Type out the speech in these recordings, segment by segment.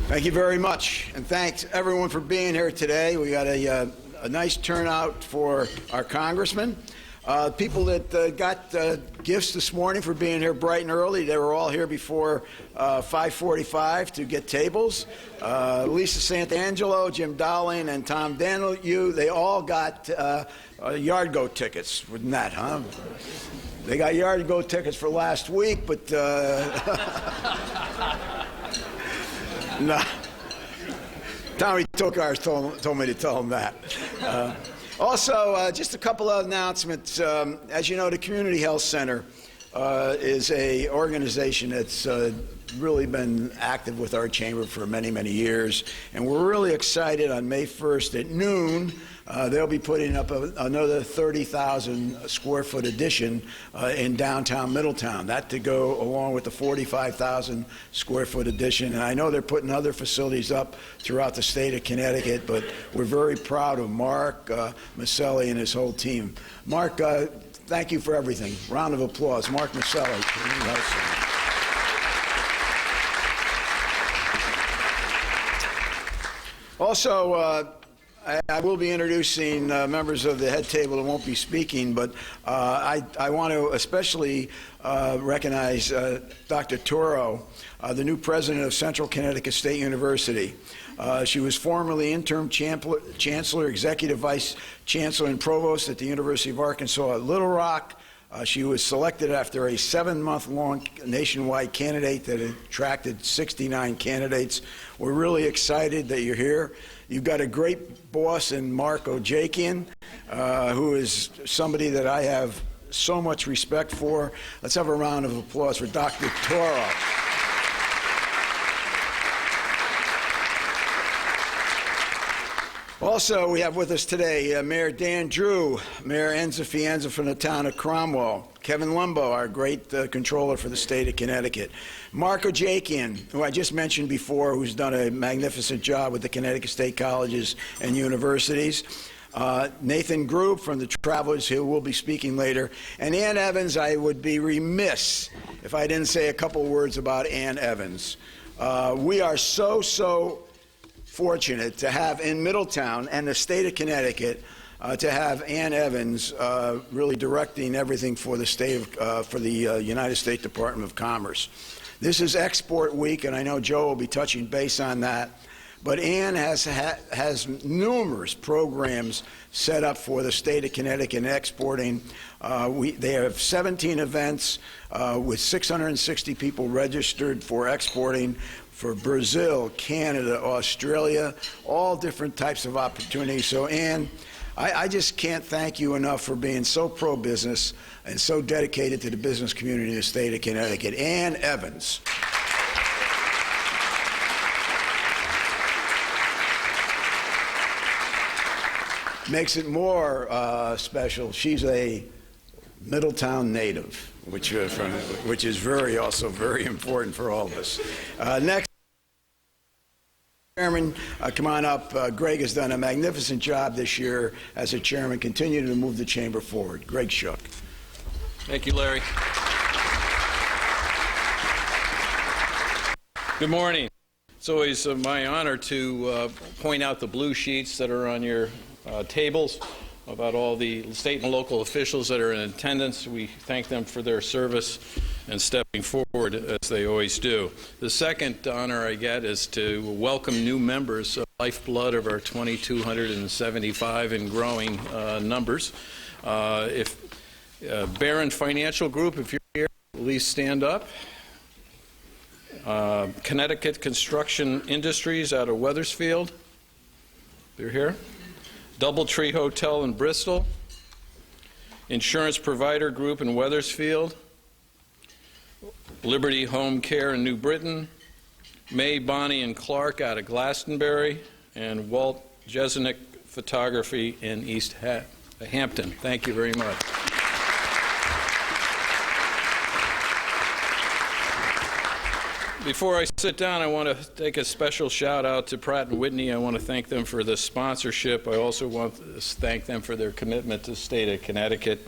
Thank you very much, and thanks everyone for being here today. We got a nice turnout for our congressman. People that got gifts this morning for being here bright and early, they were all here before 5:45 to get tables. Lisa Santangelo, Jim Dowling, and Tom Daniel, they all got yard goat tickets. Wasn't that, huh? They got yard goat tickets for last week, but no. Tommy Tokars told me to tell him that. Also, just a couple of announcements. As you know, the Community Health Center is an organization that's really been active with our chamber for many, many years. And we're really excited on May 1st at noon. They'll be putting up another 30,000 square foot addition in downtown Middletown. That to go along with the 45,000 square foot addition. And I know they're putting other facilities up throughout the state of Connecticut, but we're very proud of Mark Maselli and his whole team. Mark, thank you for everything. Round of applause. Mark Maselli. Also, I will be introducing members of the head table that won't be speaking, but I want to especially recognize Dr. Toro, the new president of Central Connecticut State University. She was formerly interim chancellor, executive vice chancellor, and provost at the University of Arkansas at Little Rock. She was selected after a 7-month-long nationwide candidate that attracted 69 candidates. We're really excited that you're here. You've got a great boss in Mark Ojakian, who is somebody that I have so much respect for. Let's have a round of applause for Dr. Toro. Also, we have with us today Mayor Dan Drew, Mayor Enza Fienza from the town of Cromwell, Kevin Lumbo, our great controller for the state of Connecticut, Mark Ojakian, who I just mentioned before, who's done a magnificent job with the Connecticut State Colleges and Universities, Nathan Grube from the Travelers, who will be speaking later, and Ann Evans. I would be remiss if I didn't say a couple words about Ann Evans. We are so fortunate to have in Middletown and the state of Connecticut to have Ann Evans really directing everything for the state of, for the United States Department of Commerce. This is Export Week, and I know Joe will be touching base on that. But Ann has numerous programs set up for the state of Connecticut in exporting. They have 17 events with 660 people registered for exporting for Brazil, Canada, Australia, all different types of opportunities. So, Ann, I just can't thank you enough for being so pro-business and so dedicated to the business community in the state of Connecticut. Ann Evans. Makes it more special. She's a Middletown native, which is also very important for all of us. Next, Chairman, come on up. Greg has done a magnificent job this year as a chairman, continuing to move the chamber forward. Greg Shook. Thank you, Larry. Good morning. It's always my honor to point out the blue sheets that are on your tables about all the state and local officials that are in attendance. We thank them for their service and stepping forward as they always do. The second honor I get is to welcome new members, lifeblood of our 2,275 and growing numbers. Barron Financial Group, if you're here, please stand up. Connecticut Construction Industries out of Wethersfield, they're here. Doubletree Hotel in Bristol, Insurance Provider Group in Wethersfield, Liberty Home Care in New Britain, May, Bonnie, and Clark out of Glastonbury, and Walt Jeselnik Photography in East Hampton. Thank you very much. Before I sit down, I want to take a special shout out to Pratt & Whitney. I want to thank them for the sponsorship. I also want to thank them for their commitment to the state of Connecticut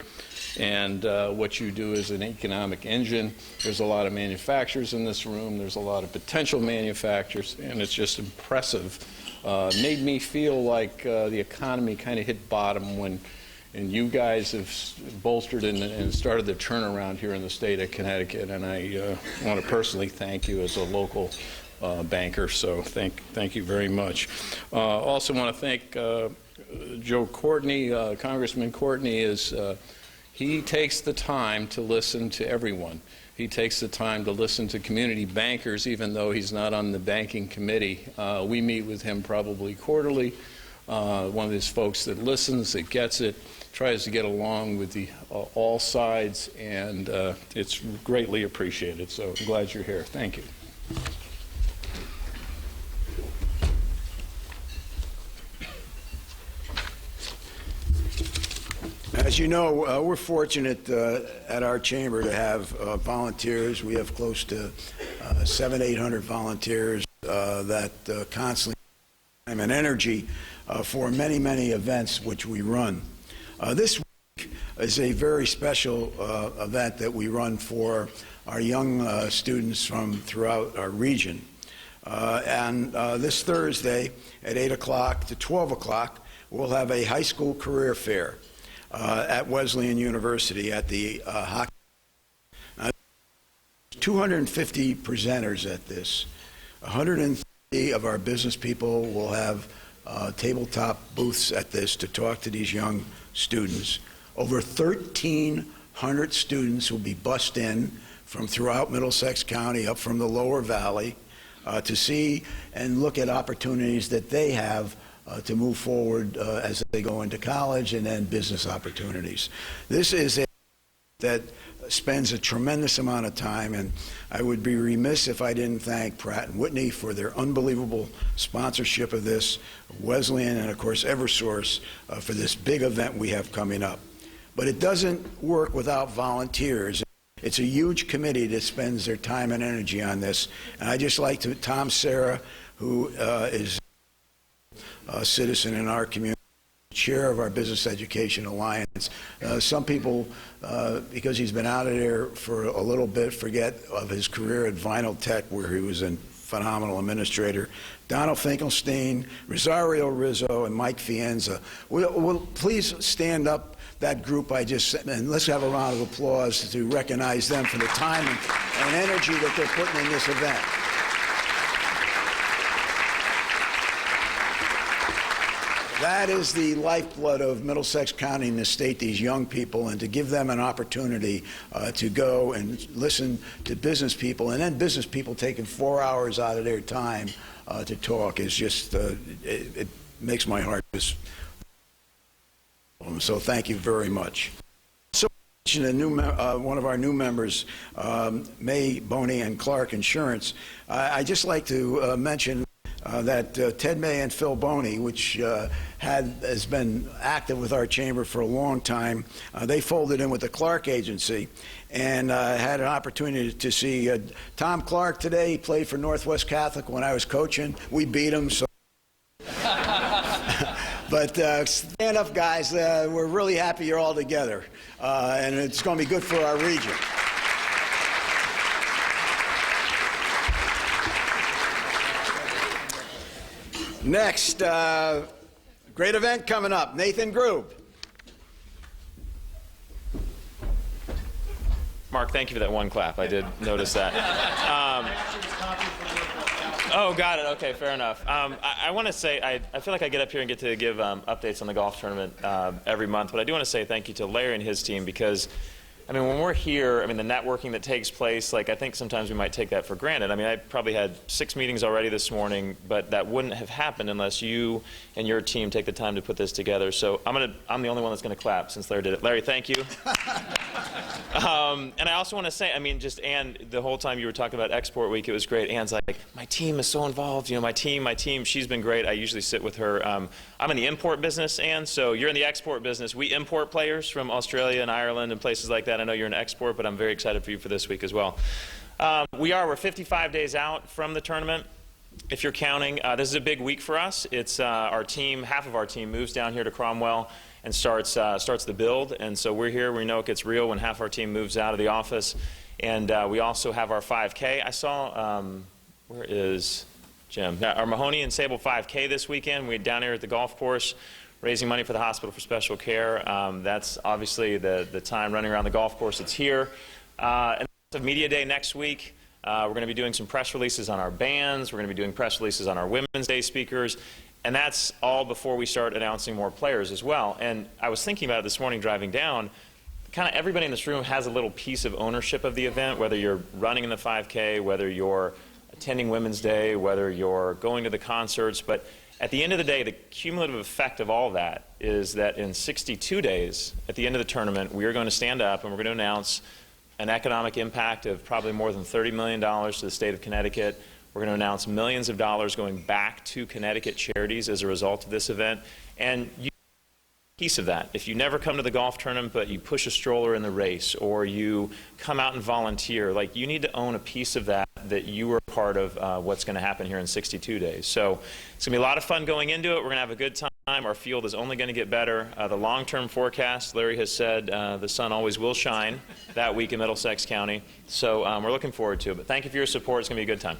and what you do as an economic engine. There's a lot of manufacturers in this room. There's a lot of potential manufacturers, and it's just impressive. Made me feel like the economy kind of hit bottom when and you guys have bolstered and started the turnaround here in the state of Connecticut, and I want to personally thank you as a local banker, so thank you very much. Also want to thank Joe Courtney. Congressman Courtney he takes the time to listen to everyone. He takes the time to listen to community bankers, even though he's not on the banking committee. We meet with him probably quarterly. One of these folks that listens, that gets it, tries to get along with all sides, and it's greatly appreciated. So I'm glad you're here. Thank you. As you know, we're fortunate at our chamber to have volunteers. We have close to 700-800 volunteers that constantly time and energy for many, many events which we run. This week is a very special event that we run for our young students from throughout our region. And this Thursday at 8 o'clock to 12 o'clock, we'll have a high school career fair at Wesleyan University at the hockey. 250 presenters at this. 130 of our business people will have tabletop booths at this to talk to these young students. Over 1,300 students will be bussed in from throughout Middlesex County, up from the lower valley, to see and look at opportunities that they have to move forward as they go into college, and then business opportunities. This is a that spends a tremendous amount of time, and I would be remiss if I didn't thank Pratt & Whitney for their unbelievable sponsorship of this, Wesleyan, and of course Eversource for this big event we have coming up. But it doesn't work without volunteers. It's a huge committee that spends their time and energy on this, and I just like to Tom Serra, who is a citizen in our community, chair of our Business Education Alliance. Some people, because he's been out of there for a little bit, forget of his career at Vinyl Tech, where he was a phenomenal administrator. Donald Finkelstein, Rosario Rizzo, and Mike Fienza. Will please stand up, that group I just said, and let's have a round of applause to recognize them for the time and energy that they're putting in this event. That is the lifeblood of Middlesex County and the state, these young people, and to give them an opportunity to go and listen to business people, and then business people taking 4 hours out of their time to talk is just, it makes my heart just, so thank you very much. So, one of our new members, May Boney and Clark Insurance, I'd just like to mention that Ted May and Phil Boney, which has been active with our chamber for a long time, they folded in with the Clark Agency, and had an opportunity to see Tom Clark today. He played for Northwest Catholic when I was coaching. We beat him, so. But stand up, guys. We're really happy you're all together, and it's going to be good for our region. Next, great event coming up. Nathan Grube. Mark, thank you for that one clap. I did notice that. Oh, got it. Okay, fair enough. I want to say, I feel like I get up here and get to give updates on the golf tournament every month, but I do want to say thank you to Larry and his team, because I mean, when we're here, I mean, the networking that takes place, like, I think sometimes we might take that for granted. I mean, I probably had 6 meetings already this morning, but that wouldn't have happened unless you and your team take the time to put this together. So I'm the only one that's going to clap since Larry did it. Larry, thank you. And I also want to say, I mean, just Ann, the whole time you were talking about Export Week, it was great. Ann's like, my team is so involved. You know, my team, she's been great. I usually sit with her. I'm in the import business, Ann, so you're in the export business. We import players from Australia and Ireland and places like that. I know you're in export, but I'm very excited for you for this week as well. We're 55 days out from the tournament. If you're counting, this is a big week for us. It's our team, half of our team moves down here to Cromwell and starts the build. And so we're here. We know it gets real when half our team moves out of the office. And we also have our 5K. I saw, where is Jim? Our Mahoney and Sable 5K this weekend. We're down here at the golf course raising money for the Hospital for Special Care. That's obviously the time running around the golf course. It's here. And it's a media day next week. We're going to be doing some press releases on our bands. We're going to be doing press releases on our Women's Day speakers. And that's all before we start announcing more players as well. And I was thinking about it this morning driving down. Kind of everybody in this room has a little piece of ownership of the event, whether you're running in the 5K, whether you're attending Women's Day, whether you're going to the concerts. But at the end of the day, the cumulative effect of all that is that in 62 days, at the end of the tournament, we are going to stand up and we're going to announce an economic impact of probably more than $30 million to the state of Connecticut. We're going to announce millions of dollars going back to Connecticut charities as a result of this event. And you piece of that. If you never come to the golf tournament, but you push a stroller in the race, or you come out and volunteer, like, you need to own a piece of that you were part of what's going to happen here in 62 days. So it's going to be a lot of fun going into it. We're going to have a good time. Our field is only going to get better. The long-term forecast, Larry has said the sun always will shine that week in Middlesex County. So we're looking forward to it. But thank you for your support. It's going to be a good time.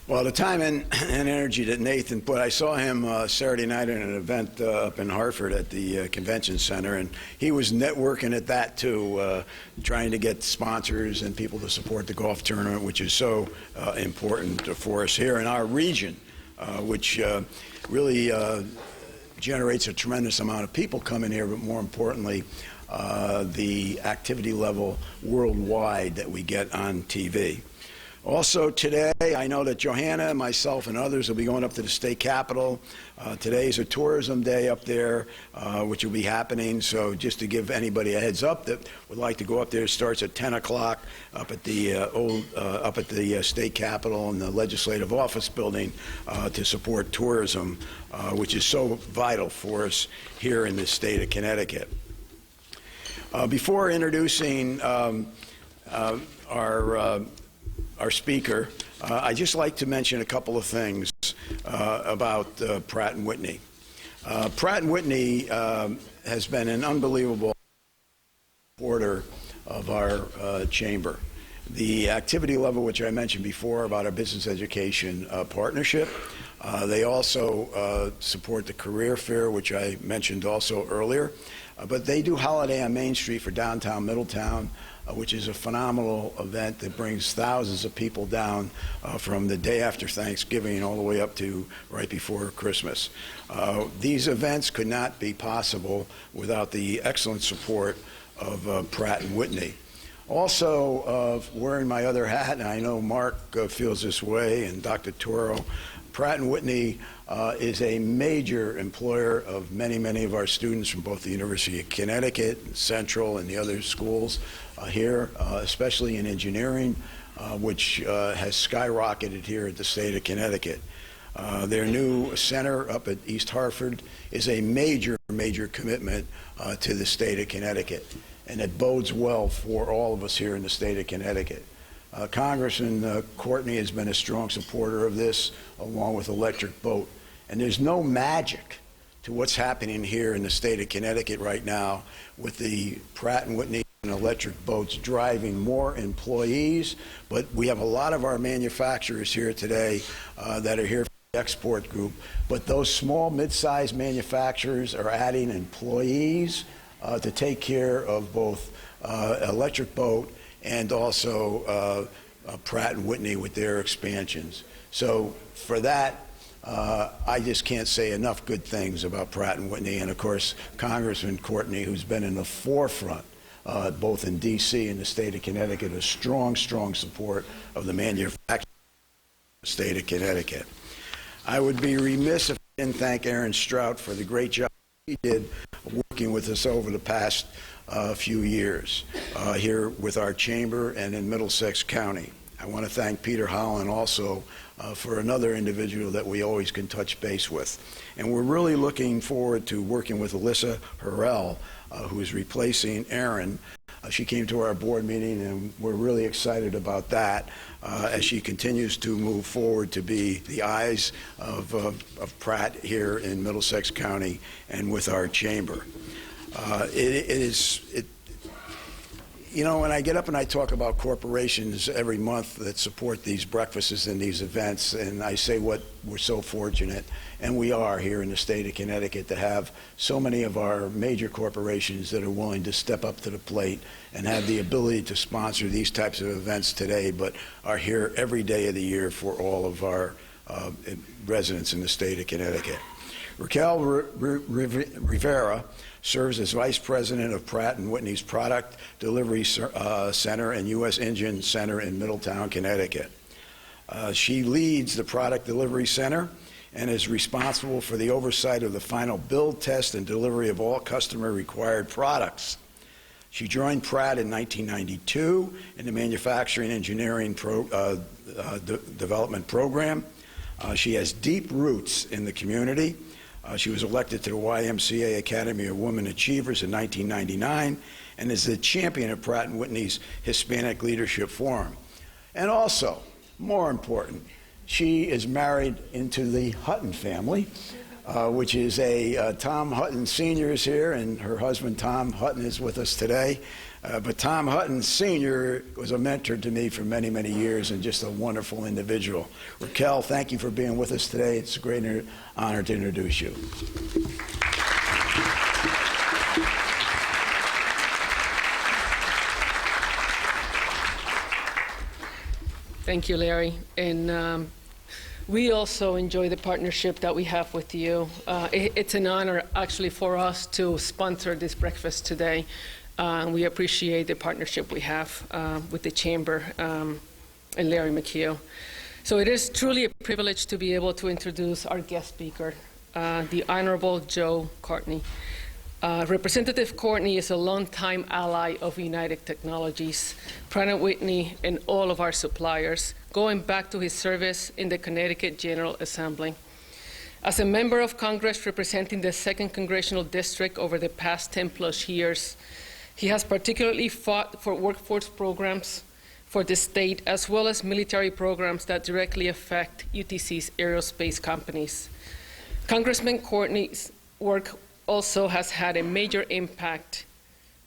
Well, the time and energy that Nathan put, I saw him Saturday night at an event up in Hartford at the convention center, and he was networking at that too, trying to get sponsors and people to support the golf tournament, which is so important for us here in our region, which really generates a tremendous amount of people coming here, but more importantly, the activity level worldwide that we get on TV. Also today, I know that Johanna, myself, and others will be going up to the state capitol. Today is a tourism day up there, which will be happening. So just to give anybody a heads up that would like to go up there, it starts at 10 o'clock up at the state capitol and the legislative office building to support tourism, which is so vital for us here in the state of Connecticut. Before introducing our speaker, I'd just like to mention a couple of things about Pratt & Whitney. Pratt & Whitney has been an unbelievable supporter of our chamber. The activity level, which I mentioned before about our business education partnership, they also support the career fair, which I mentioned also earlier. But they do Holiday on Main Street for downtown Middletown, which is a phenomenal event that brings thousands of people down from the day after Thanksgiving all the way up to right before Christmas. These events could not be possible without the excellent support of Pratt & Whitney. Also, wearing my other hat, and I know Mark feels this way, and Dr. Toro, Pratt & Whitney is a major employer of many, many of our students from both the University of Connecticut, Central, and the other schools here, especially in engineering, which has skyrocketed here at the state of Connecticut. Their new center up at East Hartford is a major, major commitment to the state of Connecticut, and it bodes well for all of us here in the state of Connecticut. Congressman Courtney has been a strong supporter of this, along with Electric Boat. And there's no magic to what's happening here in the state of Connecticut right now with the Pratt & Whitney and Electric Boats driving more employees. But we have a lot of our manufacturers here today that are here for the export group. But those small, mid-sized manufacturers are adding employees to take care of both Electric Boat and also Pratt & Whitney with their expansions. So for that, I just can't say enough good things about Pratt & Whitney, and of course Congressman Courtney, who's been in the forefront both in D.C. and the state of Connecticut, a strong, strong support of the manufacturing of the state of Connecticut. I would be remiss if I didn't thank Aaron Strout for the great job he did working with us over the past few years here with our chamber and in Middlesex County. I want to thank Peter Holland also for another individual that we always can touch base with. And we're really looking forward to working with Alyssa Harrell, who is replacing Erin. She came to our board meeting, and we're really excited about that as she continues to move forward to be the eyes of Pratt here in Middlesex County and with our chamber. You know, when I get up and I talk about corporations every month that support these breakfasts and these events, and I say what we're so fortunate, and we are here in the state of Connecticut, to have so many of our major corporations that are willing to step up to the plate and have the ability to sponsor these types of events today, but are here every day of the year for all of our residents in the state of Connecticut. Raquel Rivera serves as Vice President of Pratt & Whitney's Product Delivery Center and U.S. Engine Center in Middletown, Connecticut. She leads the Product Delivery Center and is responsible for the oversight of the final build, test, and delivery of all customer-required products. She joined Pratt in 1992 in the Manufacturing Engineering Development Program. She has deep roots in the community. She was elected to the YMCA Academy of Women Achievers in 1999 and is the champion of Pratt & Whitney's Hispanic Leadership Forum. And also, more important, she is married into the Hutton family, which is Tom Hutton Sr. is here, and her husband Tom Hutton is with us today. But Tom Hutton Sr. was a mentor to me for many, many years and just a wonderful individual. Raquel, thank you for being with us today. It's a great honor to introduce you. Thank you, Larry. And we also enjoy the partnership that we have with you. It's an honor, actually, for us to sponsor this breakfast today. We appreciate the partnership we have with the Chamber and Larry McHugh. So it is truly a privilege to be able to introduce our guest speaker, the Honorable Joe Courtney. Representative Courtney is a longtime ally of United Technologies, Pratt & Whitney, and all of our suppliers, going back to his service in the Connecticut General Assembly. As a member of Congress representing the 2nd Congressional District over the past 10+ years, he has particularly fought for workforce programs for the state, as well as military programs that directly affect UTC's aerospace companies. Congressman Courtney's work also has had a major impact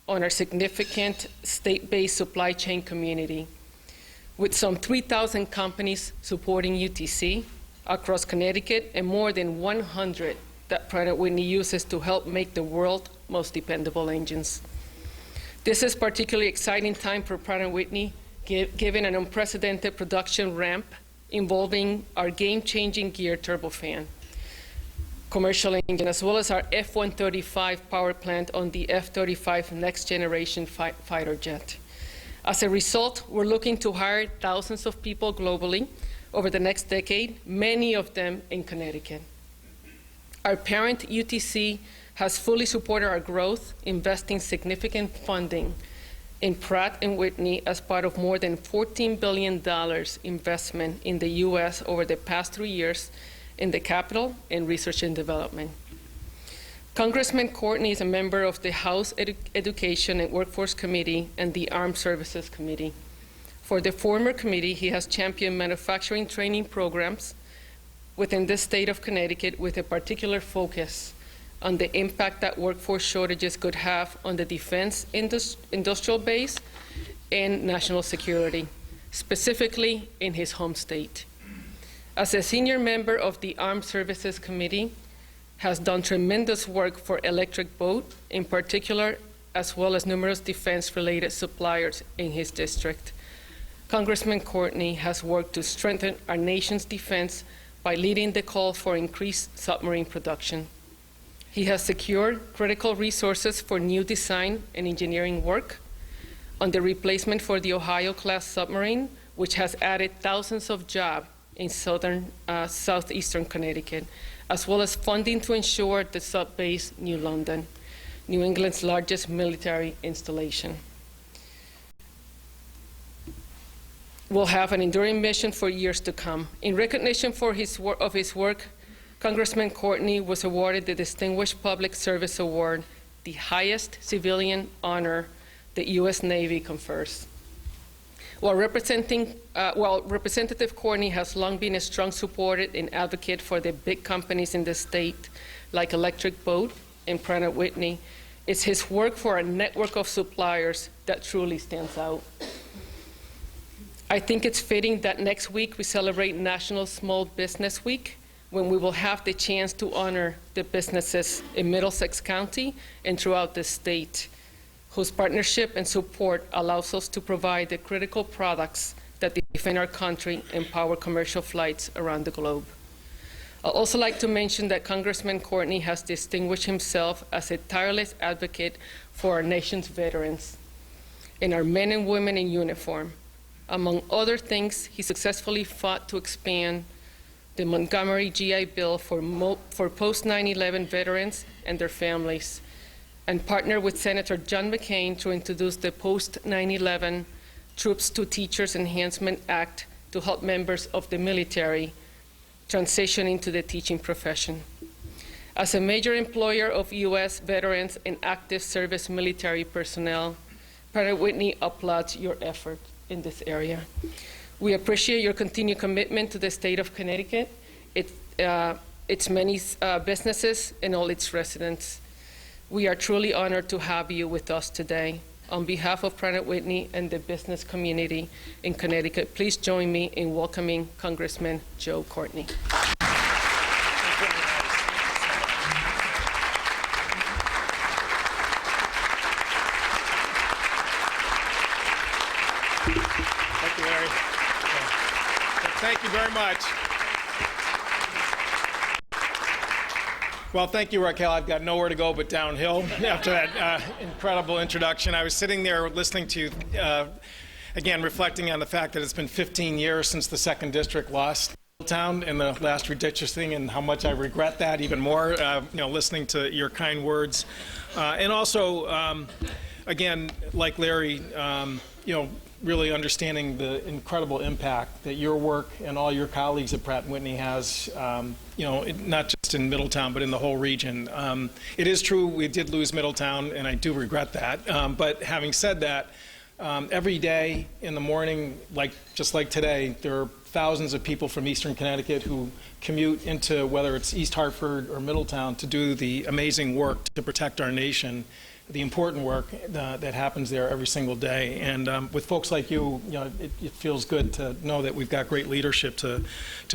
on our significant state-based supply chain community, with some 3,000 companies supporting UTC across Connecticut and more than 100 that Pratt & Whitney uses to help make the world's most dependable engines. This is a particularly exciting time for Pratt & Whitney, given an unprecedented production ramp involving our game-changing geared turbofan commercial engine, as well as our F-135 power plant on the F-35 next-generation fighter jet. As a result, we're looking to hire thousands of people globally over the next decade, many of them in Connecticut. Our parent, UTC, has fully supported our growth, investing significant funding in Pratt & Whitney as part of more than $14 billion investment in the U.S. over the past 3 years in the capital and research and development. Congressman Courtney is a member of the House Education and Workforce Committee and the Armed Services Committee. For the former committee, he has championed manufacturing training programs within the state of Connecticut with a particular focus on the impact that workforce shortages could have on the defense industrial base and national security, specifically in his home state. As a senior member of the Armed Services Committee, has done tremendous work for Electric Boat in particular, as well as numerous defense-related suppliers in his district. Congressman Courtney has worked to strengthen our nation's defense by leading the call for increased submarine production. He has secured critical resources for new design and engineering work on the replacement for the Ohio-class submarine, which has added thousands of jobs in southeastern Connecticut, as well as funding to ensure the sub-base New London, New England's largest military installation. will have an enduring mission for years to come. In recognition for his work, Congressman Courtney was awarded the Distinguished Public Service Award, the highest civilian honor the U.S. Navy confers. While Representative Courtney has long been a strong supporter and advocate for the big companies in the state, like Electric Boat and Pratt & Whitney, it's his work for a network of suppliers that truly stands out. I think it's fitting that next week we celebrate National Small Business Week, when we will have the chance to honor the businesses in Middlesex County and throughout the state, whose partnership and support allows us to provide the critical products that defend our country and power commercial flights around the globe. I'd also like to mention that Congressman Courtney has distinguished himself as a tireless advocate for our nation's veterans and our men and women in uniform. Among other things, he successfully fought to expand the Montgomery GI Bill for post-9/11 veterans and their families, and partnered with Senator John McCain to introduce the Post-9/11 Troops to Teachers Enhancement Act to help members of the military transition into the teaching profession. As a major employer of U.S. veterans and active service military personnel, Pratt & Whitney applauds your effort in this area. We appreciate your continued commitment to the state of Connecticut, its many businesses, and all its residents. We are truly honored to have you with us today. On behalf of Pratt & Whitney and the business community in Connecticut, please join me in welcoming Congressman Joe Courtney. Thank you, Larry. Thank you very much. Well, thank you, Raquel. I've got nowhere to go but downhill after that incredible introduction. I was sitting there listening to, again, reflecting on the fact that it's been 15 years since the 2nd District lost Middletown in the last ridiculous thing, and how much I regret that even more, listening to your kind words. And also, again, like Larry, really understanding the incredible impact that your work and all your colleagues at Pratt & Whitney has, not just in Middletown, but in the whole region. It is true we did lose Middletown, and I do regret that. But having said that, every day in the morning, just like today, there are thousands of people from Eastern Connecticut who commute into, whether it's East Hartford or Middletown, to do the amazing work to protect our nation, the important work that happens there every single day. And with folks like you, it feels good to know that we've got great leadership to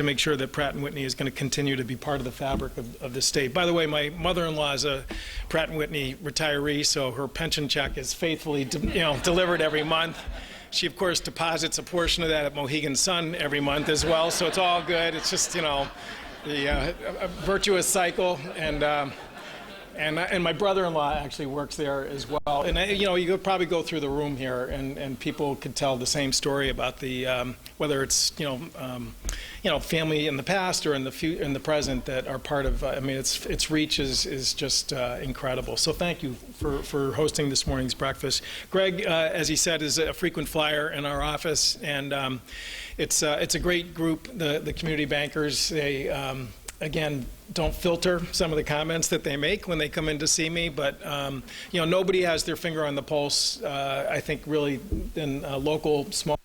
make sure that Pratt & Whitney is going to continue to be part of the fabric of the state. By the way, my mother-in-law is a Pratt & Whitney retiree, so her pension check is faithfully delivered every month. She, of course, deposits a portion of that at Mohegan Sun every month as well, so it's all good. It's just, a virtuous cycle. And my brother-in-law actually works there as well. And you could probably go through the room here, and people could tell the same story about the whether it's family in the past or in the present that are part of. Its reach is just incredible. So thank you for hosting this morning's breakfast. Greg, as he said, is a frequent flyer in our office, and it's a great group. The community bankers, they. Again, don't filter some of the comments that they make when they come in to see me, but nobody has their finger on the pulse, I think, really, than local small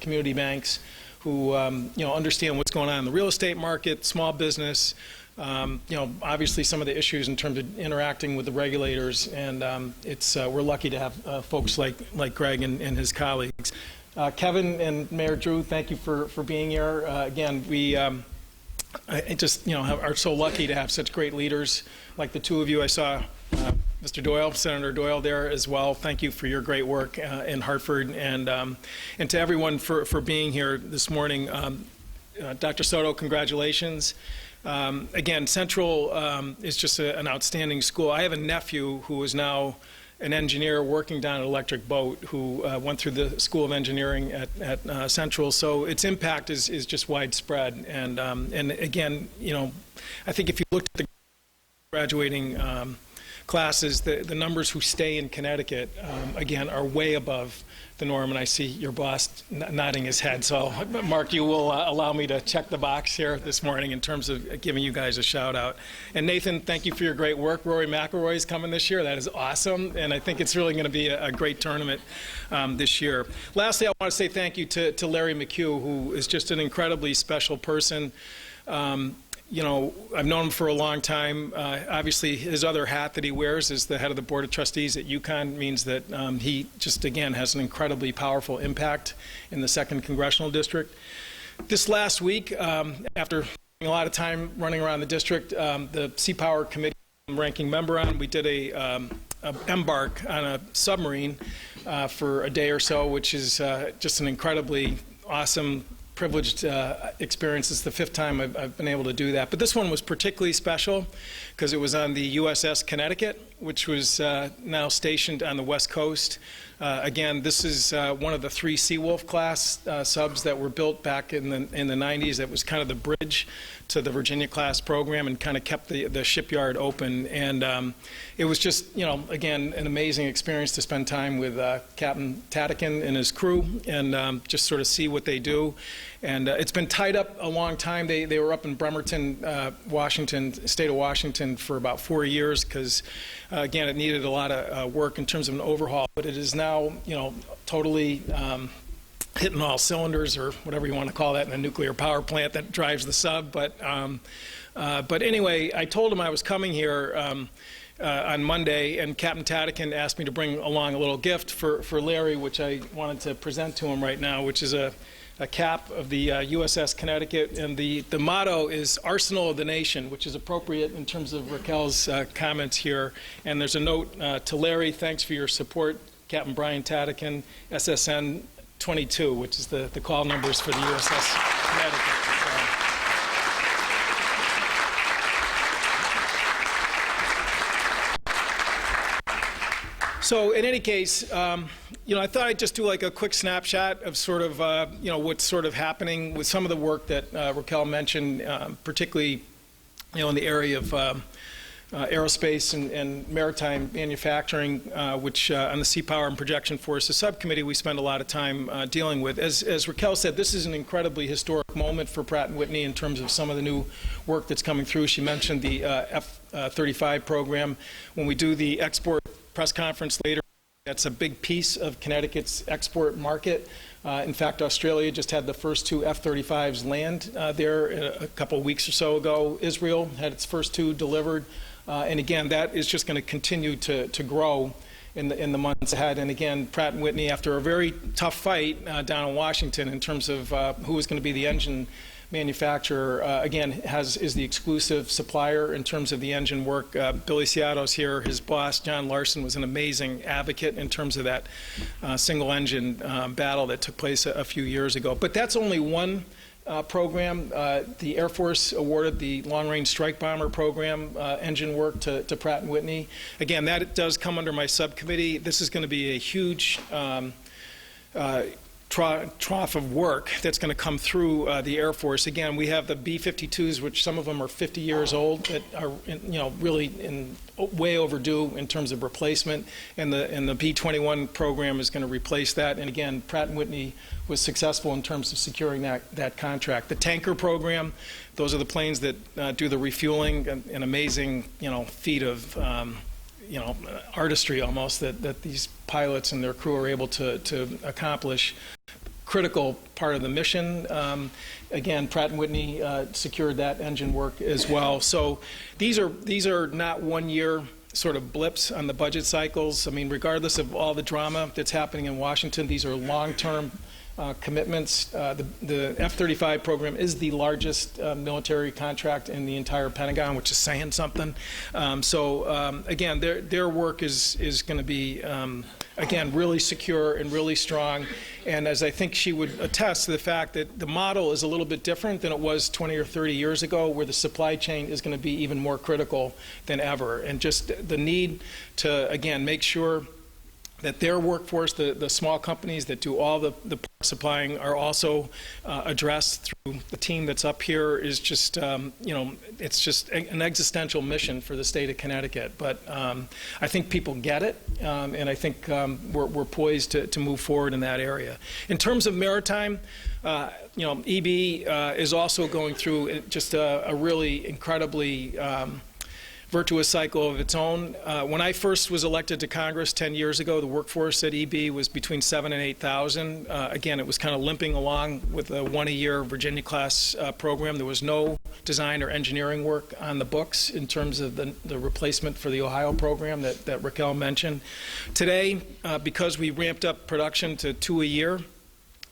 community banks who understand what's going on in the real estate market, small business, obviously some of the issues in terms of interacting with the regulators, and we're lucky to have folks like Greg and his colleagues. Kevin and Mayor Drew, thank you for being here. Again, we are so lucky to have such great leaders like the two of you. I saw Mr. Doyle, Senator Doyle there as well. Thank you for your great work in Hartford, and to everyone for being here this morning. Dr. Soto, congratulations. Again, Central is just an outstanding school. I have a nephew who is now an engineer working down at Electric Boat who went through the School of Engineering at Central. So its impact is just widespread. And again, I think if you looked at the graduating classes, the numbers who stay in Connecticut, again, are way above the norm, and I see your boss nodding his head. So, Mark, you will allow me to check the box here this morning in terms of giving you guys a shout out. And Nathan, thank you for your great work. Rory McIlroy is coming this year. That is awesome, and I think it's really going to be a great tournament this year. Lastly, I want to say thank you to Larry McHugh, who is just an incredibly special person. You know, I've known him for a long time. Obviously, his other hat that he wears as the head of the Board of Trustees at UConn means that he just, again, has an incredibly powerful impact in the 2nd Congressional District. This last week, after spending a lot of time running around the district, the Sea Power Committee I'm ranking member on, we did a embark on a submarine for a day or so, which is just an incredibly awesome privileged experience. It's the 5th time I've been able to do that. But this one was particularly special because it was on the USS Connecticut, which was now stationed on the West Coast. Again, this is one of the 3 Seawolf class subs that were built back in the 90s. That was kind of the bridge to the Virginia class program and kind of kept the shipyard open. And it was just, you know, again, an amazing experience to spend time with Captain Tatikin and his crew and just sort of see what they do. And it's been tied up a long time. They were up in Bremerton, Washington, state of Washington, for about 4 years because, again, it needed a lot of work in terms of an overhaul. But it is now, you know, totally hitting all cylinders, or whatever you want to call that, in a nuclear power plant that drives the sub. But anyway, I told him I was coming here on Monday, and Captain Tatikin asked me to bring along a little gift for Larry, which I wanted to present to him right now, which is a cap of the USS Connecticut, and the motto is Arsenal of the Nation, which is appropriate in terms of Raquel's comments here. And there's a note to Larry: thanks for your support, Captain Brian Tatikin, SSN 22, which is the call numbers for the USS Connecticut. So in any case, you know, I thought I'd just do like a quick snapshot of sort of, you know, what's sort of happening with some of the work that Raquel mentioned, particularly, you know, in the area of aerospace and maritime manufacturing, which on the Sea Power and Projection Forces subcommittee we spend a lot of time dealing with. As Raquel said, this is an incredibly historic moment for Pratt & Whitney in terms of some of the new work that's coming through. She mentioned the F-35 program. When we do the export press conference later, that's a big piece of Connecticut's export market. In fact, Australia just had the first 2 F-35s land there a couple of weeks or so ago. Israel had its first 2 delivered. And again, that is just going to continue to grow in the months ahead. And again, Pratt & Whitney, after a very tough fight down in Washington in terms of who was going to be the engine manufacturer, again, is the exclusive supplier in terms of the engine work. Billy Ciato's here. His boss, John Larson, was an amazing advocate in terms of that single engine battle that took place a few years ago. But that's only one program. The Air Force awarded the Long Range Strike Bomber program engine work to Pratt & Whitney. Again, that does come under my subcommittee. This is going to be a huge trough of work that's going to come through the Air Force. Again, we have the B-52s, which some of them are 50 years old, that are, you know, really way overdue in terms of replacement, and the B-21 program is going to replace that. And again, Pratt & Whitney was successful in terms of securing that contract. The tanker program, those are the planes that do the refueling, an amazing, you know, feat of you know, artistry almost that these pilots and their crew are able to accomplish. Critical part of the mission. Again, Pratt & Whitney secured that engine work as well. So these are not 1 year sort of blips on the budget cycles. I mean, regardless of all the drama that's happening in Washington, these are long-term commitments. The F-35 program is the largest military contract in the entire Pentagon, which is saying something. Again, their work is going to be, again, really secure and really strong. And as I think she would attest to the fact that the model is a little bit different than it was 20 or 30 years ago, where the supply chain is going to be even more critical than ever. And just the need to, again, make sure that their workforce, the small companies that do all the part supplying, are also addressed through the team that's up here. Is just, it's just an existential mission for the state of Connecticut. But I think people get it, and I think we're poised to move forward in that area. In terms of maritime, EB is also going through just a really incredibly virtuous cycle of its own. When I first was elected to Congress 10 years ago, the workforce at EB was between 7,000 and 8,000. Again, it was kind of limping along with a one-a-year Virginia-class program. There was no design or engineering work on the books in terms of the replacement for the Ohio program that Raquel mentioned. Today, because we ramped up production to 2 a year,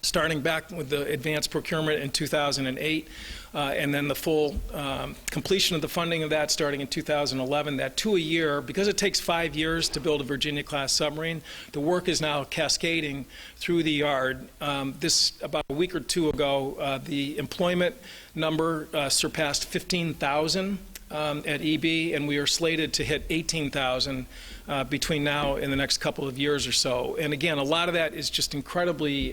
starting back with the advanced procurement in 2008, and then the full completion of the funding of that starting in 2011, that 2 a year, because it takes 5 years to build a Virginia-class submarine, the work is now cascading through the yard. About a week or two ago, the employment number surpassed 15,000 at EB, and we are slated to hit 18,000 between now and the next couple of years or so. And again, a lot of that is just incredibly,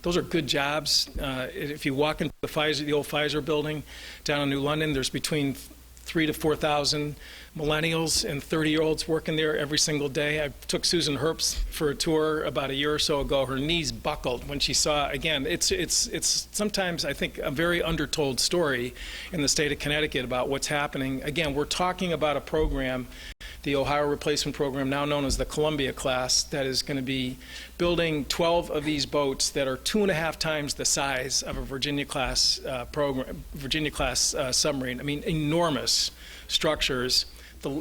those are good jobs. If you walk into the old Pfizer building down in New London, there's between 3,000 to 4,000 millennials and 30-year-olds working there every single day. I took Susan Herbst for a tour about a year or so ago. Her knees buckled when she saw, again, it's sometimes, I think, a very undertold story in the state of Connecticut about what's happening. Again, we're talking about a program, the Ohio Replacement Program, now known as the Columbia class, that is going to be building 12 of these boats that are 2.5 times the size of a Virginia-class program, Virginia-class submarine. I mean, enormous structures.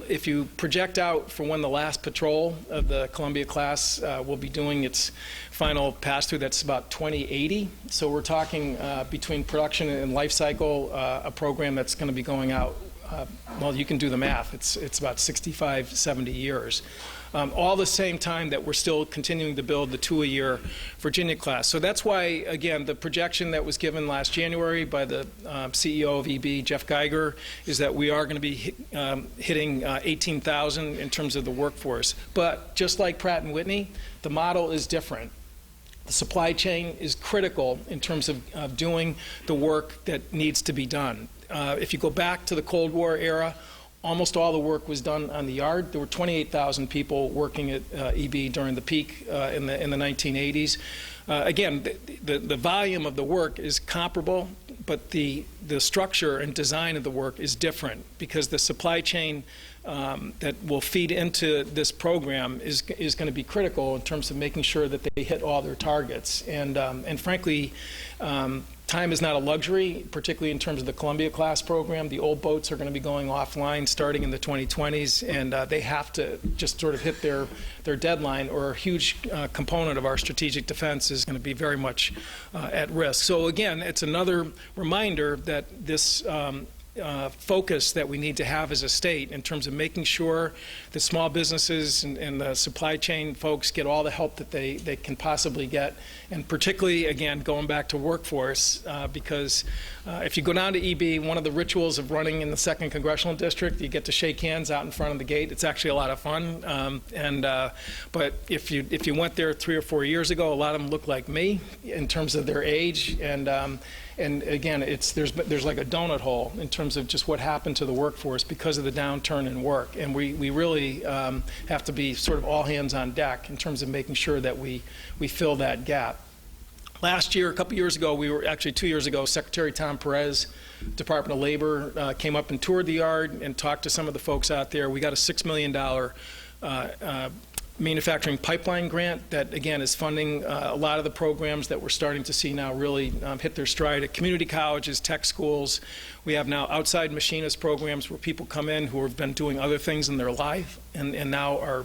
If you project out for when the last patrol of the Columbia class will be doing its final pass-through, that's about 2080. So we're talking between production and life cycle, a program that's going to be going out, well, you can do the math. It's about 65, 70 years. All the same time that we're still continuing to build the 2 a year Virginia class. So that's why, again, the projection that was given last January by the CEO of EB, Jeff Geiger, is that we are going to be hitting 18,000 in terms of the workforce. But just like Pratt & Whitney, the model is different. The supply chain is critical in terms of doing the work that needs to be done. If you go back to the Cold War era, almost all the work was done on the yard. There were 28,000 people working at EB during the peak in the 1980s. Again, the volume of the work is comparable, but the structure and design of the work is different because the supply chain that will feed into this program is going to be critical in terms of making sure that they hit all their targets. And frankly, time is not a luxury, particularly in terms of the Columbia class program. The old boats are going to be going offline starting in the 2020s, and they have to just sort of hit their deadline, or a huge component of our strategic defense is going to be very much at risk. So again, it's another reminder that this focus that we need to have as a state in terms of making sure that small businesses and the supply chain folks get all the help that they can possibly get, and particularly, again, going back to workforce, because if you go down to EB, one of the rituals of running in the 2nd Congressional District, you get to shake hands out in front of the gate. It's actually a lot of fun, but if you went there 3 or 4 years ago, a lot of them look like me in terms of their age, and again, there's like a donut hole in terms of just what happened to the workforce because of the downturn in work. And we really have to be sort of all hands on deck in terms of making sure that we fill that gap. Last year, a couple years ago, 2 years ago, Secretary Tom Perez, Department of Labor, came up and toured the yard and talked to some of the folks out there. We got a $6 million manufacturing pipeline grant that, again, is funding a lot of the programs that we're starting to see now really hit their stride at community colleges, tech schools. We have now outside machinist programs where people come in who have been doing other things in their life and now are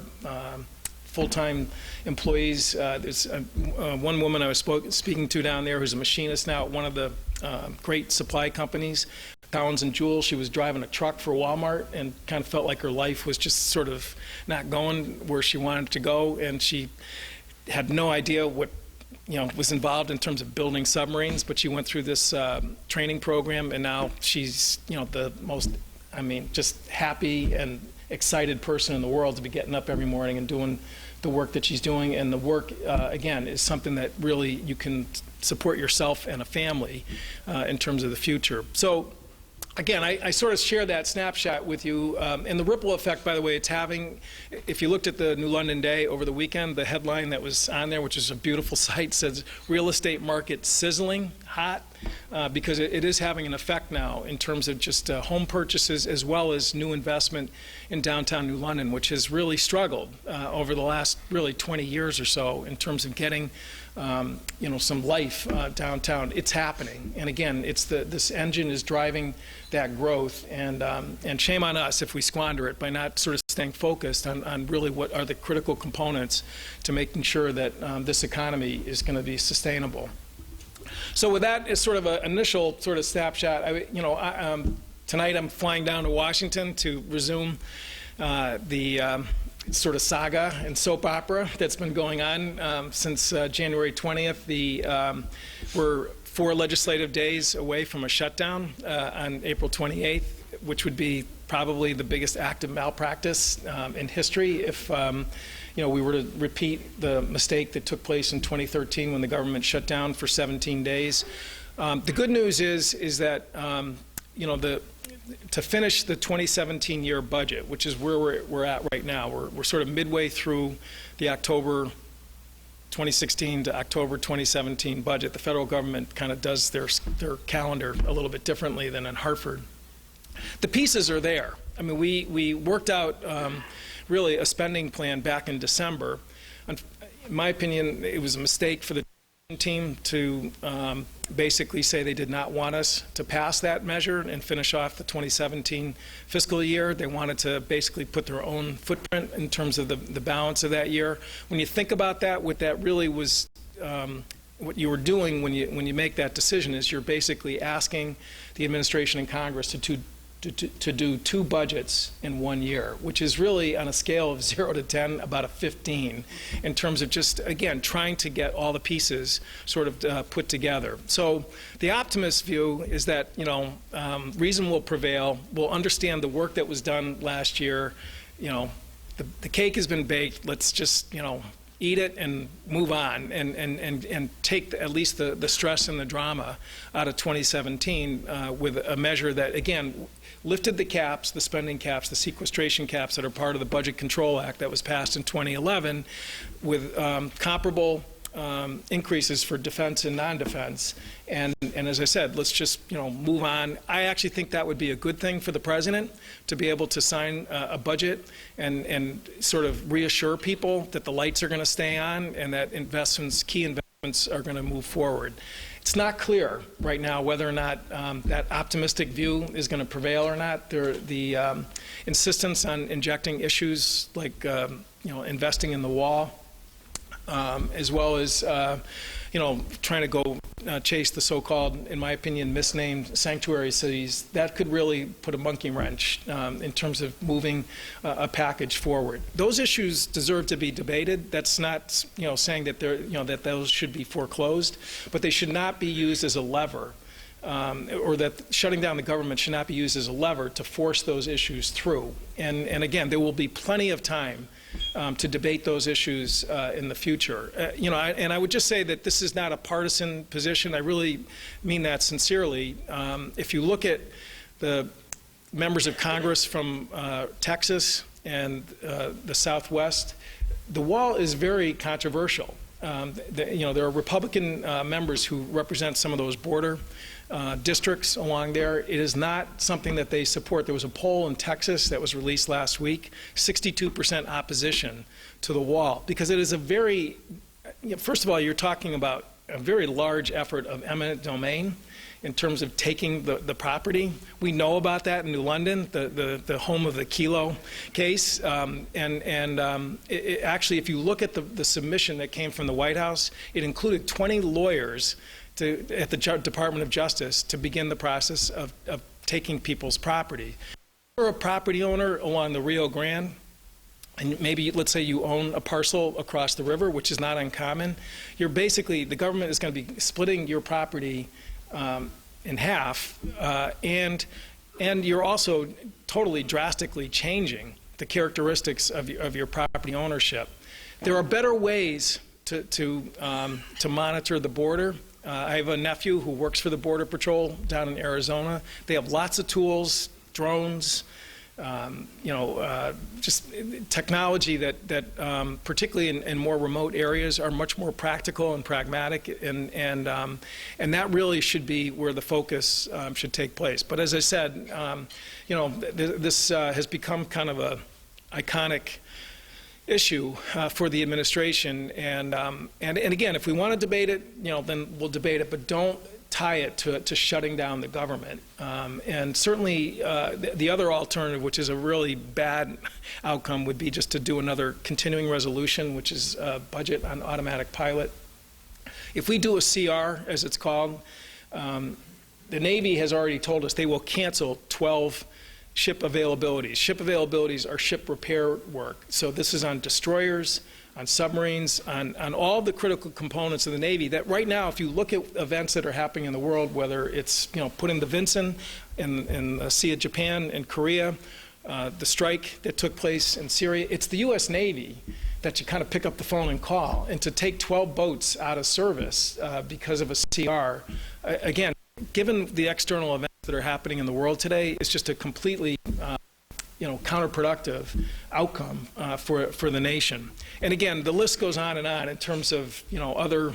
full-time employees. There's one woman I was speaking to down there who's a machinist now at one of the great supply companies, Collins and Jewell. She was driving a truck for Walmart and kind of felt like her life was just sort of not going where she wanted to go, and she had no idea what was involved in terms of building submarines, but she went through this training program, and now she's the most, just happy and excited person in the world to be getting up every morning and doing the work that she's doing. And the work, again, is something that really you can support yourself and a family in terms of the future. So again, I sort of share that snapshot with you. And the ripple effect, by the way, it's having, if you looked at the New London Day over the weekend, the headline that was on there, which is a beautiful site, says real estate market sizzling hot, because it is having an effect now in terms of just home purchases as well as new investment in downtown New London, which has really struggled over the last really 20 years or so in terms of getting some life downtown. It's happening, and again, this engine is driving that growth, and shame on us if we squander it by not sort of staying focused on really what are the critical components to making sure that this economy is going to be sustainable. So with that as sort of an initial sort of snapshot, tonight I'm flying down to Washington to resume the sort of saga and soap opera that's been going on since January 20th. We're 4 legislative days away from a shutdown on April 28th, which would be probably the biggest act of malpractice in history if we were to repeat the mistake that took place in 2013 when the government shut down for 17 days. The good news is that to finish the 2017 year budget, which is where we're at right now, we're sort of midway through the October 2016 to October 2017 budget. The federal government kind of does their calendar a little bit differently than in Hartford. The pieces are there. I mean, we worked out really a spending plan back in December. In my opinion, it was a mistake for the team to basically say they did not want us to pass that measure and finish off the 2017 fiscal year. They wanted to basically put their own footprint in terms of the balance of that year. When you think about that, what that really was, what you were doing when you make that decision is you're basically asking the administration and Congress to do 2 budgets in 1 year, which is really on a scale of 0 to 10 about a 15 in terms of just, again, trying to get all the pieces sort of put together. So the optimist view is that reason will prevail. We'll understand the work that was done last year. The cake has been baked. Let's just eat it and move on and take at least the stress and the drama out of 2017 with a measure that, again, lifted the caps, the spending caps, the sequestration caps that are part of the Budget Control Act that was passed in 2011 with comparable increases for defense and non-defense. And as I said, let's just move on. I actually think that would be a good thing for the president to be able to sign a budget and sort of reassure people that the lights are going to stay on and that key investments are going to move forward. It's not clear right now whether or not that optimistic view is going to prevail or not. The insistence on injecting issues like investing in the wall, as well as trying to go chase the so-called, in my opinion, misnamed sanctuary cities, that could really put a monkey wrench in terms of moving a package forward. Those issues deserve to be debated. That's not saying that that those should be foreclosed, but they should not be used as a lever. Or that shutting down the government should not be used as a lever to force those issues through. And again, there will be plenty of time to debate those issues in the future. And I would just say that this is not a partisan position. I really mean that sincerely. If you look at the members of Congress from Texas and the Southwest, the wall is very controversial. There are Republican members who represent some of those border districts along there. It is not something that they support. There was a poll in Texas that was released last week, 62% opposition to the wall, because it is a very, first of all, you're talking about a very large effort of eminent domain in terms of taking the property. We know about that in New London, the home of the Kelo case. Actually, if you look at the submission that came from the White House, it included 20 lawyers at the Department of Justice to begin the process of taking people's property. If you're a property owner along the Rio Grande, and maybe let's say you own a parcel across the river, which is not uncommon, you're basically, the government is going to be splitting your property in half, and you're also totally drastically changing the characteristics of your property ownership. There are better ways to monitor the border. I have a nephew who works for the Border Patrol down in Arizona. They have lots of tools, drones, just technology that particularly in more remote areas are much more practical and pragmatic, and that really should be where the focus should take place. But as I said, this has become kind of a iconic issue for the administration, and again, if we want to debate it, then we'll debate it, but don't tie it to shutting down the government. And certainly the other alternative, which is a really bad outcome, would be just to do another continuing resolution, which is a budget on automatic pilot. If we do a CR, as it's called, the Navy has already told us they will cancel 12 ship availabilities. Ship availabilities are ship repair work. So this is on destroyers, on submarines, on all the critical components of the Navy that right now, if you look at events that are happening in the world, whether it's putting the Vinson in the Sea of Japan and Korea, the strike that took place in Syria, it's the U.S. Navy that you kind of pick up the phone and call. And to take 12 boats out of service because of a CR, again, given the external events that are happening in the world today, it's just a completely counterproductive outcome for the nation. And again, the list goes on in terms of other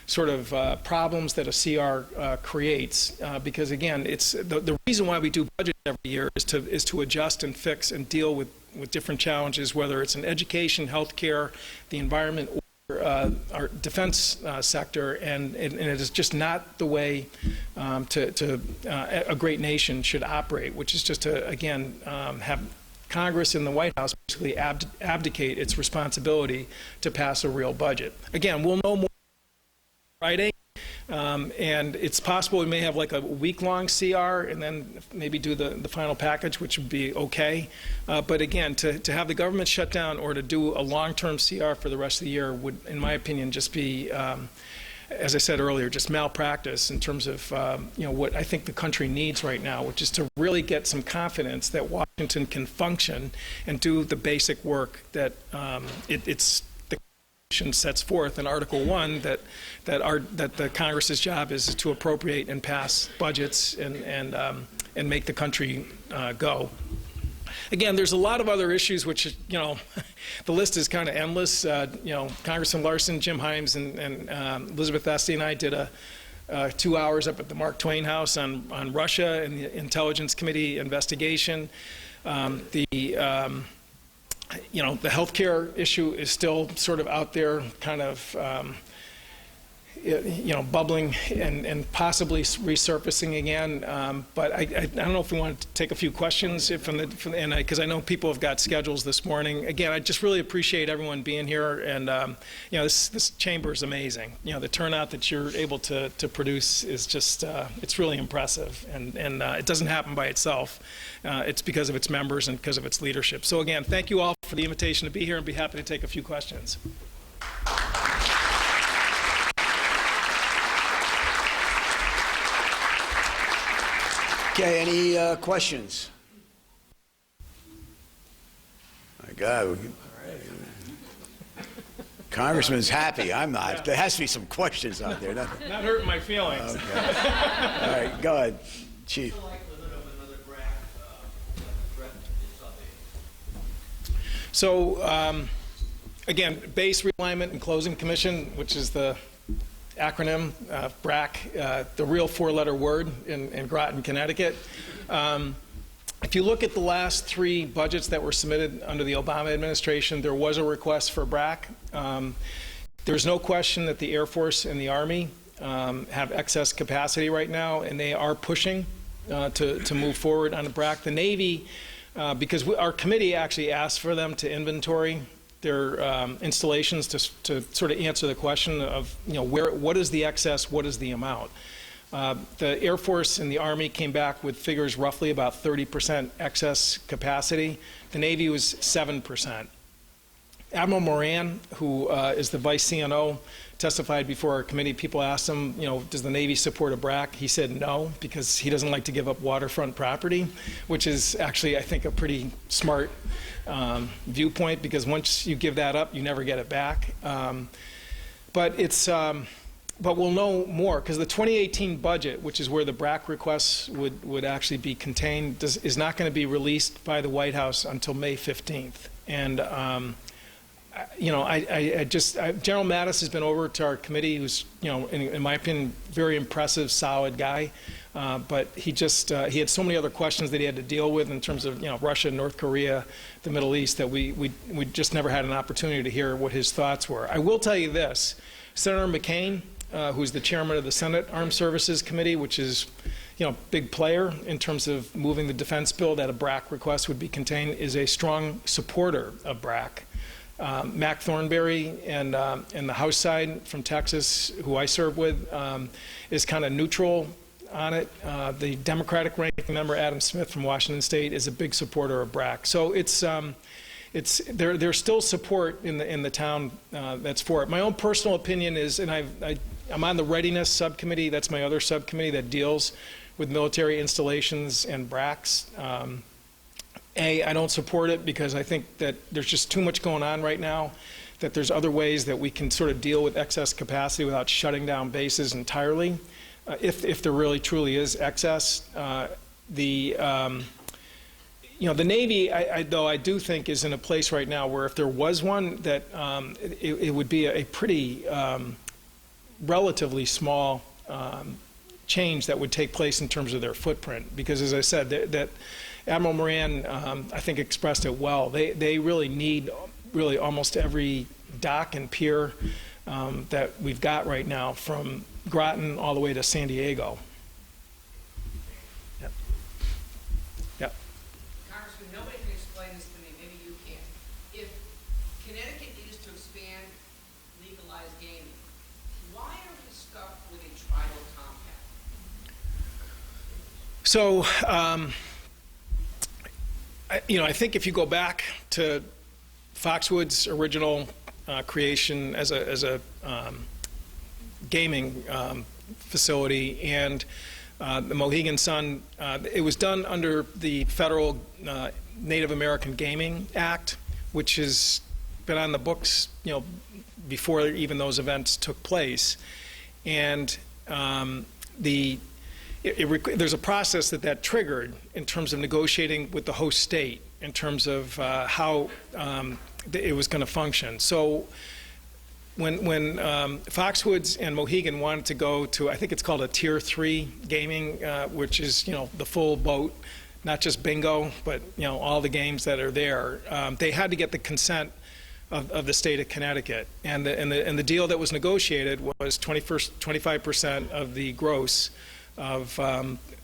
sort of problems that a CR creates, because again, it's the reason why we do budget every year is to adjust and fix and deal with different challenges, whether it's in education, healthcare, the environment, or our defense sector, and it is just not the way a great nation should operate, which is just to, again, have Congress and the White House basically abdicate its responsibility to pass a real budget. Again, we'll know more Friday, and it's possible we may have like a week-long CR and then maybe do the final package, which would be okay. But again, to have the government shut down or to do a long-term CR for the rest of the year would, in my opinion, just be, as I said earlier, just malpractice in terms of what I think the country needs right now, which is to really get some confidence that Washington can function and do the basic work that it's the Constitution sets forth in Article 1 that the Congress's job is to appropriate and pass budgets and make the country go. Again, there's a lot of other issues which, the list is kind of endless. Congressman Larson, Jim Himes, and Elizabeth Esty and I did 2 hours up at the Mark Twain House on Russia and the Intelligence Committee investigation. The healthcare issue is still sort of out there, kind of bubbling and possibly resurfacing again. But I don't know if we want to take a few questions because I know people have got schedules this morning. Again, I just really appreciate everyone being here, and this chamber is amazing. The turnout that you're able to produce is just it's really impressive, and it doesn't happen by itself. It's because of its members and because of its leadership. So again, thank you all for the invitation to be here, and be happy to take a few questions. Okay, any questions? My God, Congressman's happy. I'm not. There has to be some questions out there. Not hurting my feelings. Okay. All right, go ahead, Chief. So, again, Base Realignment and Closing Commission, which is the acronym, BRAC, the real four-letter word in Groton, Connecticut. If you look at the last 3 budgets that were submitted under the Obama administration, there was a request for BRAC. There's no question that the Air Force and the Army have excess capacity right now, and they are pushing to move forward on the BRAC. The Navy, because our committee actually asked for them to inventory their installations to sort of answer the question of, what is the excess, what is the amount? The Air Force and the Army came back with figures roughly about 30% excess capacity. The Navy was 7%. Admiral Moran, who is the vice CNO, testified before our committee. People asked him, does the Navy support a BRAC? He said no, because he doesn't like to give up waterfront property, which is actually, I think, a pretty smart viewpoint, because once you give that up, you never get it back. But we'll know more, because the 2018 budget, which is where the BRAC requests would actually be contained, is not going to be released by the White House until May 15th. And General Mattis has been over to our committee, who's, in my opinion, very impressive, solid guy. But he had so many other questions that he had to deal with in terms of, Russia, North Korea, the Middle East, that we just never had an opportunity to hear what his thoughts were. I will tell you this: Senator McCain, who's the chairman of the Senate Armed Services Committee, which is, big player in terms of moving the defense bill that a BRAC request would be contained, is a strong supporter of BRAC. Mac Thornberry and the House side from Texas, who I serve with, is kind of neutral on it. The Democratic ranking member, Adam Smith from Washington State, is a big supporter of BRAC. So there's still support in the town that's for it. My own personal opinion is, and I'm on the Readiness Subcommittee. That's my other subcommittee that deals with military installations and BRACs. I don't support it because I think that there's just too much going on right now, that there's other ways that we can sort of deal with excess capacity without shutting down bases entirely, if there really truly is excess. The Navy, though I do think, is in a place right now where if there was one, that it would be a pretty relatively small change that would take place in terms of their footprint. Because, as I said, that Admiral Moran, I think, expressed it well. They really need almost every dock and pier that we've got right now, from Groton all the way to San Diego. Yep. Yep. Congressman, nobody can explain this to me. Maybe you can. If Connecticut needs to expand legalized gaming, why are we stuck with a tribal compact? So, I think if you go back to Foxwoods' original creation as a gaming facility, and the Mohegan Sun, it was done under the federal Native American Gaming Act, which has been on the books, before even those events took place. And there's a process that triggered in terms of negotiating with the host state in terms of how it was going to function. So when Foxwoods and Mohegan wanted to go to, I think it's called a Tier 3 gaming, which is, the full boat, not just bingo, but, all the games that are there, they had to get the consent of the state of Connecticut. And the deal that was negotiated was 25% of the gross of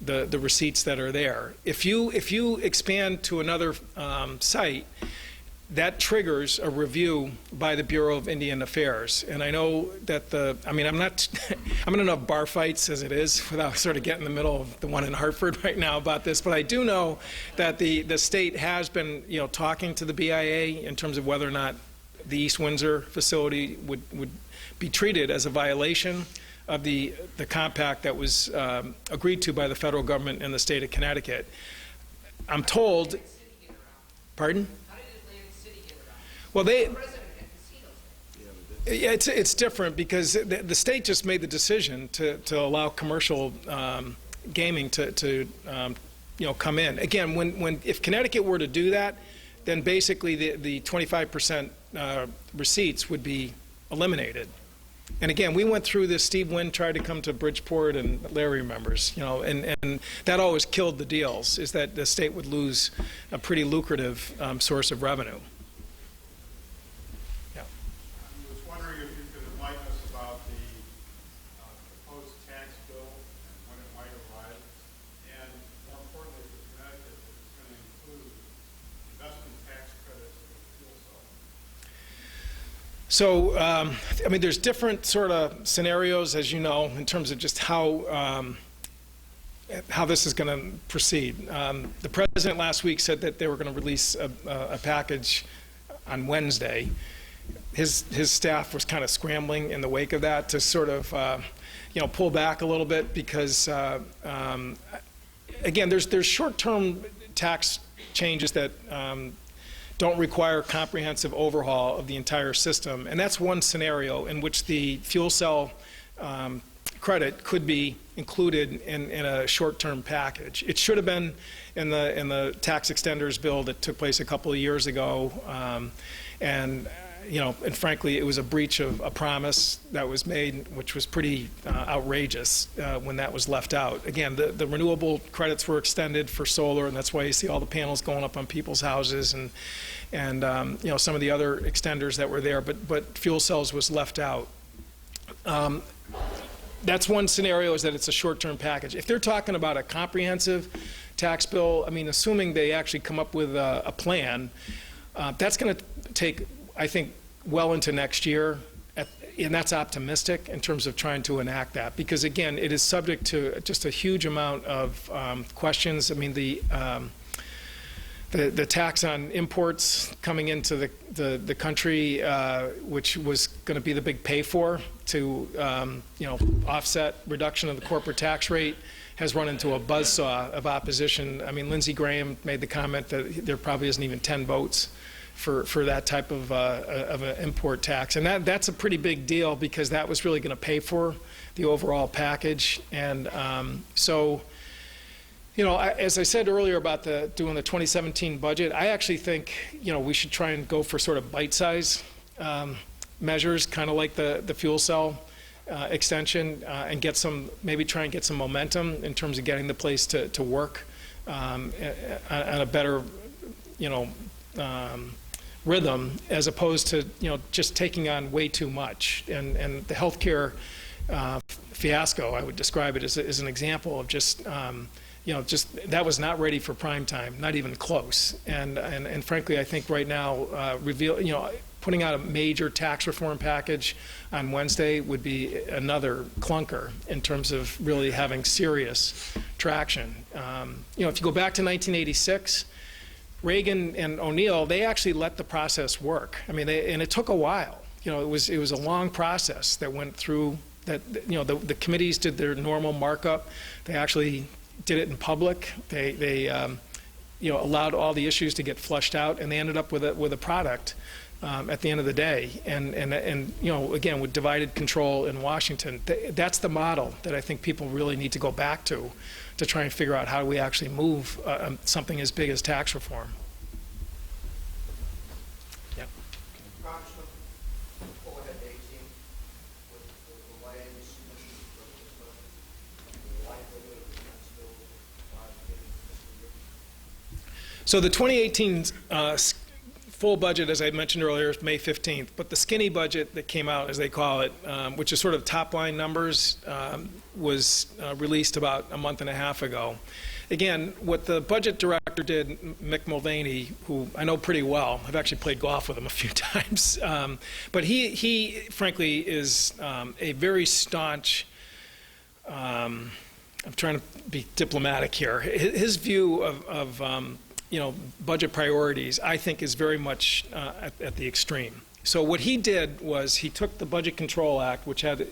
the receipts that are there. If you expand to another site, that triggers a review by the Bureau of Indian Affairs. And I know that I'm in enough bar fights as it is without sort of getting in the middle of the one in Hartford right now about this, but I do know that the state has been, talking to the BIA in terms of whether or not the East Windsor facility would be treated as a violation of the compact that was agreed to by the federal government and the state of Connecticut. I'm told, pardon? How did Atlantic City get around? Well, The president had casinos there. it's different because the state just made the decision to allow commercial gaming to come in. Again, if Connecticut were to do that, then basically the 25% receipts would be eliminated. And again, we went through this. Steve Wynn tried to come to Bridgeport, and Larry remembers, and that always killed the deals, is that the state would lose a pretty lucrative source of revenue. Yeah. I was wondering if you could enlighten us about the proposed tax bill and when it might arrive, and more importantly for Connecticut, if it's going to include investment tax credits for the fuel cell. So, there's different sort of scenarios, as you know, in terms of just how this is going to proceed. The president last week said that they were going to release a package on Wednesday. his staff was kind of scrambling in the wake of that to sort of pull back a little bit because again, there's short-term tax changes that don't require comprehensive overhaul of the entire system, and that's one scenario in which the fuel cell credit could be included in a short-term package. It should have been in the tax extenders bill that took place a couple of years ago, and frankly, it was a breach of a promise that was made, which was pretty outrageous when that was left out. Again, the renewable credits were extended for solar, and that's why you see all the panels going up on people's houses, and some of the other extenders that were there, but fuel cells was left out. That's one scenario, is that it's a short-term package. If they're talking about a comprehensive tax bill, I mean, assuming they actually come up with a plan, that's going to take, I think, well into next year, and that's optimistic in terms of trying to enact that, because again, it is subject to just a huge amount of questions. I mean, the tax on imports coming into the country, which was going to be the big pay for to offset reduction of the corporate tax rate, has run into a buzzsaw of opposition. I mean, Lindsey Graham made the comment that there probably isn't even 10 votes for that type of an import tax, and that's a pretty big deal, because that was really going to pay for the overall package. And as I said earlier about doing the 2017 budget, I actually think we should try and go for sort of bite-size measures, kind of like the fuel cell extension, and maybe try and get some momentum in terms of getting the place to work on a better rhythm, as opposed to just taking on way too much. And the healthcare fiasco, I would describe it as an example of just that was not ready for prime time, not even close. And frankly, I think right now, putting out a major tax reform package on Wednesday would be another clunker in terms of really having serious traction. If you go back to 1986, Reagan and O'Neill, they actually let the process work. I mean, and it took a while. It was a long process that went through. That the committees did their normal markup. They actually did it in public. They allowed all the issues to get flushed out, and they ended up with a product at the end of the day. And again, with divided control in Washington, that's the model that I think people really need to go back to try and figure out how do we actually move something as big as tax reform. Yep. Congressman, go ahead, 18, with the way the submission the likelihood of the tax bill getting this year. So the 2018 full budget, as I mentioned earlier, is May 15th, but the skinny budget that came out, as they call it, which is sort of top-line numbers, was released about a month and a half ago. Again, what the budget director did, Mick Mulvaney, who I know pretty well, I've actually played golf with him a few times, but he frankly is a very staunch, I'm trying to be diplomatic here, his view of budget priorities, I think, is very much at the extreme. So what he did was he took the Budget Control Act, which had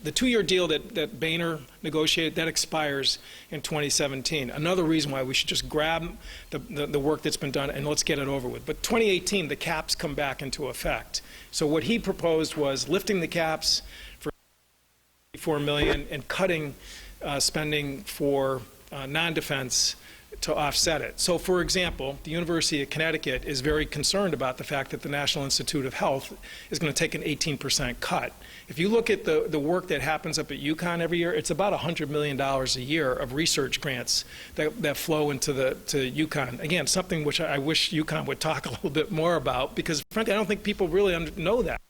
the 2-year deal that Boehner negotiated, that expires in 2017. Another reason why we should just grab the work that's been done and let's get it over with. But 2018, the caps come back into effect. So what he proposed was lifting the caps for $4 million and cutting spending for non-defense to offset it. So, for example, the University of Connecticut is very concerned about the fact that the National Institute of Health is going to take an 18% cut. If you look at the work that happens up at UConn every year, it's about $100 million a year of research grants that flow to UConn. Again, something which I wish UConn would talk a little bit more about, because frankly, I don't think people really know that.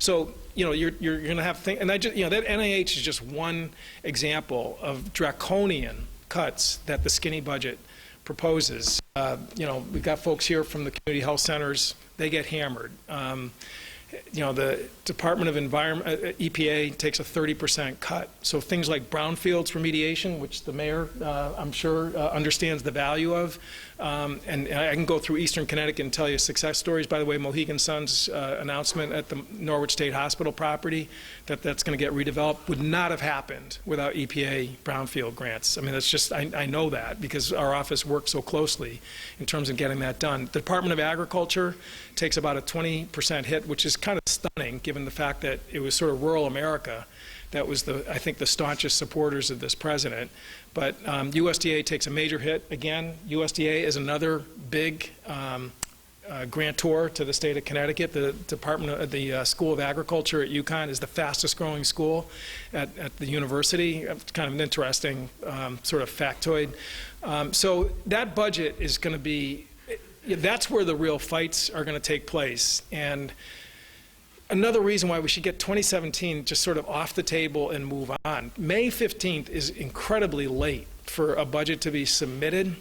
So, you're going to have things, and that NIH is just one example of draconian cuts that the skinny budget proposes. We've got folks here from the community health centers. They get hammered. The Department of Environment, EPA, takes a 30% cut. So things like brownfields remediation, which the mayor, I'm sure, understands the value of, And I can go through Eastern Connecticut and tell you success stories. By the way, Mohegan Sun's announcement at the Norwich State Hospital property that's going to get redeveloped would not have happened without EPA brownfield grants. I mean, that's just, I know that because our office works so closely in terms of getting that done. The Department of Agriculture takes about a 20% hit, which is kind of stunning given the fact that it was sort of rural America that was, I think, the staunchest supporters of this president. But USDA takes a major hit. Again, USDA is another big grantor to the state of Connecticut. The School of Agriculture at UConn is the fastest growing school at the university. It's kind of an interesting sort of factoid. So that budget is going to be, that's where the real fights are going to take place. And another reason why we should get 2017 just sort of off the table and move on. May 15th is incredibly late for a budget to be submitted,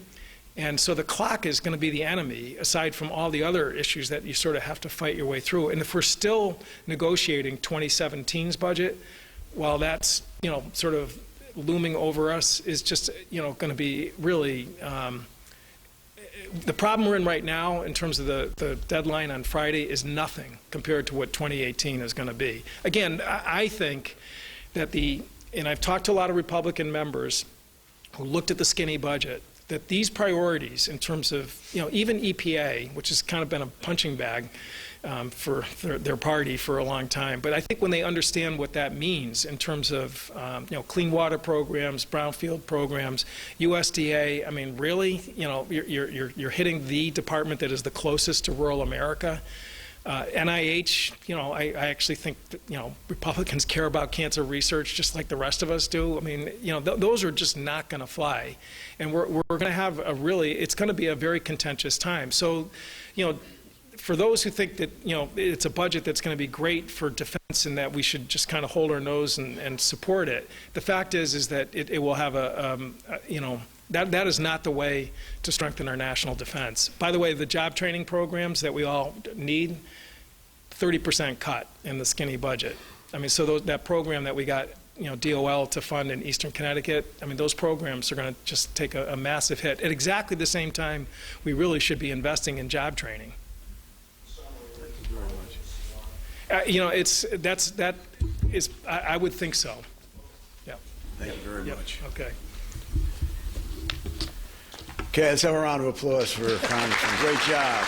and so the clock is going to be the enemy, aside from all the other issues that you sort of have to fight your way through. And if we're still negotiating 2017's budget, while that's, you know, sort of looming over us, is just, you know, going to be really the problem we're in right now in terms of the deadline on Friday is nothing compared to what 2018 is going to be. Again, I think that and I've talked to a lot of Republican members who looked at the skinny budget, that these priorities in terms of, you know, even EPA, which has kind of been a punching bag for their party for a long time. But I think when they understand what that means in terms of you know, clean water programs, brownfield programs, USDA, I mean, really, you know, you're hitting the department that is the closest to rural America. NIH, you know, I actually think that, you know, Republicans care about cancer research just like the rest of us do. I mean, you know, those are just not going to fly. And we're going to have it's going to be a very contentious time. So, you know, for those who think that, you know, it's a budget that's going to be great for defense and that we should just kind of hold our nose and support it, the fact is that it will have you know, that is not the way to strengthen our national defense. By the way, the job training programs that we all need, 30% cut in the skinny budget. I mean, so that program that we got, you know, DOL to fund in Eastern Connecticut, I mean, those programs are going to just take a massive hit. At exactly the same time, we really should be investing in job training. You know, I would think so. Yeah. Thank you very much. Okay. Okay, let's have a round of applause for Congressman. Great job.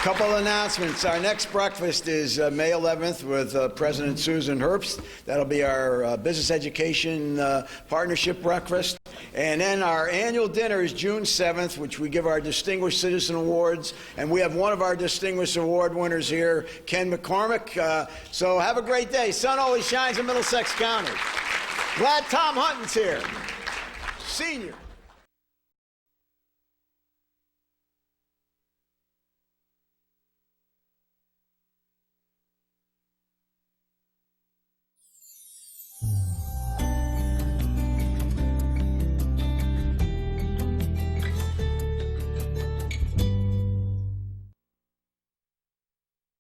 Couple announcements. Our next breakfast is May 11th with President Susan Herbst. That'll be our Business Education Partnership Breakfast. And then our annual dinner is June 7th, which we give our Distinguished Citizen Awards. And we have one of our Distinguished Award winners here, Ken McCormick. So have a great day. Sun always shines in Middlesex County. Glad Tom Hunton's here. Senior.